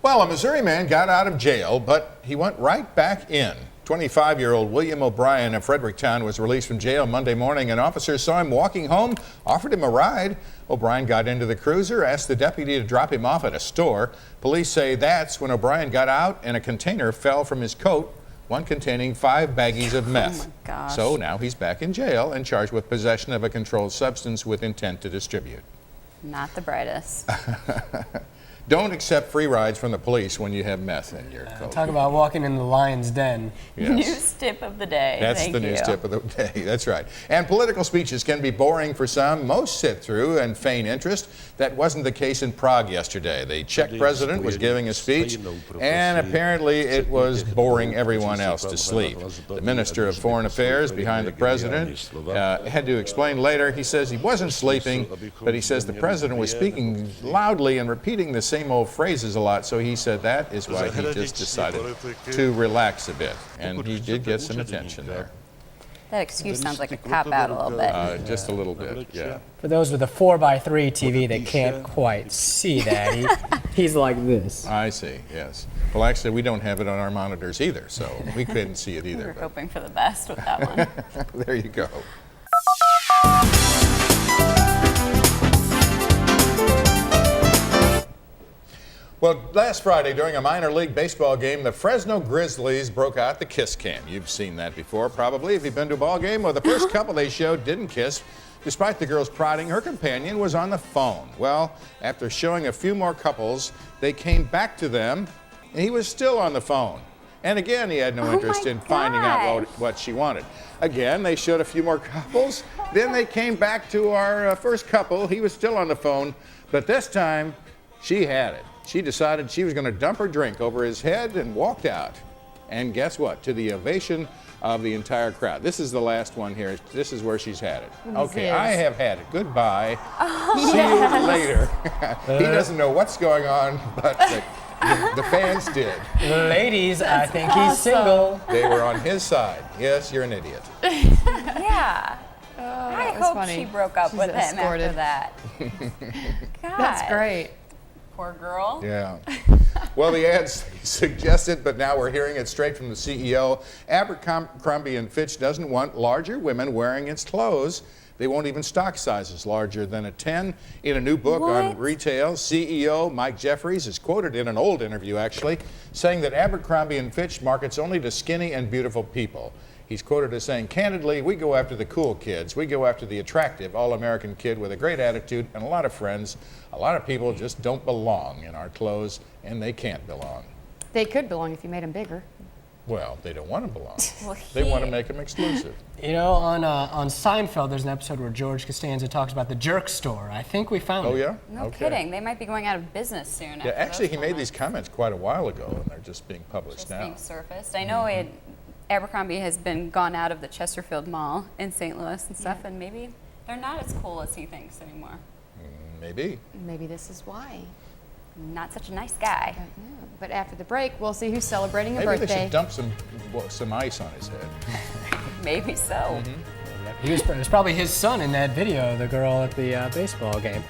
Well, a Missouri man got out of jail, but he went right back in. 25-year-old William O'Brien of Fredericktown was released from jail Monday morning, and officers saw him walking home, offered him a ride. O'Brien got into the cruiser, asked the deputy to drop him off at a store. Police say that's when O'Brien got out and a container fell from his coat, one containing 5 baggies of meth. Oh my gosh. So now he's back in jail and charged with possession of a controlled substance with intent to distribute. Not the brightest. Don't accept free rides from the police when you have meth in your coat. Talk about walking in the lion's den. Yes. News tip of the day. That's Thank the news you. tip of the day. That's right. And political speeches can be boring for some. Most sit through and feign interest. That wasn't the case in Prague yesterday. The Czech president was giving a speech, and apparently it was boring everyone else to sleep. The Minister of Foreign Affairs behind the president had to explain later. He says he wasn't sleeping, but he says the president was speaking loudly and repeating the same old phrases a lot, so he said that is why he just decided to relax a bit, and he did get some attention there. That excuse sounds like a cop-out a little bit. Just a little bit, yeah. For those with a 4x3 TV that can't quite see that, he's like this. I see, yes. Well, actually, we don't have it on our monitors either, so we couldn't see it We either. were hoping for the best with that one. But there you go. Well, last Friday during a minor league baseball game, the Fresno Grizzlies broke out the kiss cam. You've seen that before, probably, if you've been to a ball game. Well, the first couple they showed didn't kiss. Despite the girl's prodding, her companion was on the phone. Well, after showing a few more couples, they came back to them, and he was still on the phone. And again, he had no interest in finding out what she wanted. Again, they showed a few more couples. Then they came back to our first couple. He was still on the phone, but this time, she had it. She decided she was going to dump her drink over his head and walked out. And guess what? To the ovation of the entire crowd. This is the last one here. This is where she's had it. Okay, I have had it. Goodbye. See you later. He doesn't know what's going on, but the fans did. Ladies, I think he's single. They were on his side. Yes, you're an idiot. Yeah. I hope she broke up with him after that. God. That's great. Poor girl. Yeah. Well, the ads suggested, but now we're hearing it straight from the CEO. Abercrombie & Fitch doesn't want larger women wearing its clothes. They won't even stock sizes larger than a 10. In a new book on retail, CEO Mike Jeffries is quoted in an old interview, actually, saying that Abercrombie & Fitch markets only to skinny and beautiful people. He's quoted as saying, candidly, we go after the cool kids. We go after the attractive, all-American kid with a great attitude and a lot of friends. A lot of people just don't belong in our clothes, and they can't belong. They could belong if you made them bigger. Well, they don't want to belong. They want to make them exclusive. You know, on Seinfeld, there's an episode where George Costanza talks about the jerk store. I think we found it. Oh, yeah? No kidding. They might be going out of business soon. Yeah, actually, he made these comments quite a while ago, and they're just being published now. Being surfaced. I know Abercrombie has been gone out of the Chesterfield Mall in St. Louis and stuff, and maybe they're not as cool as he thinks anymore. Maybe. Maybe this is why. Not such a nice guy. I don't know. But after the break, we'll see who's celebrating a Maybe birthday. they should dump some ice on his head. Maybe so. It was probably his son in that video, the girl at the baseball game.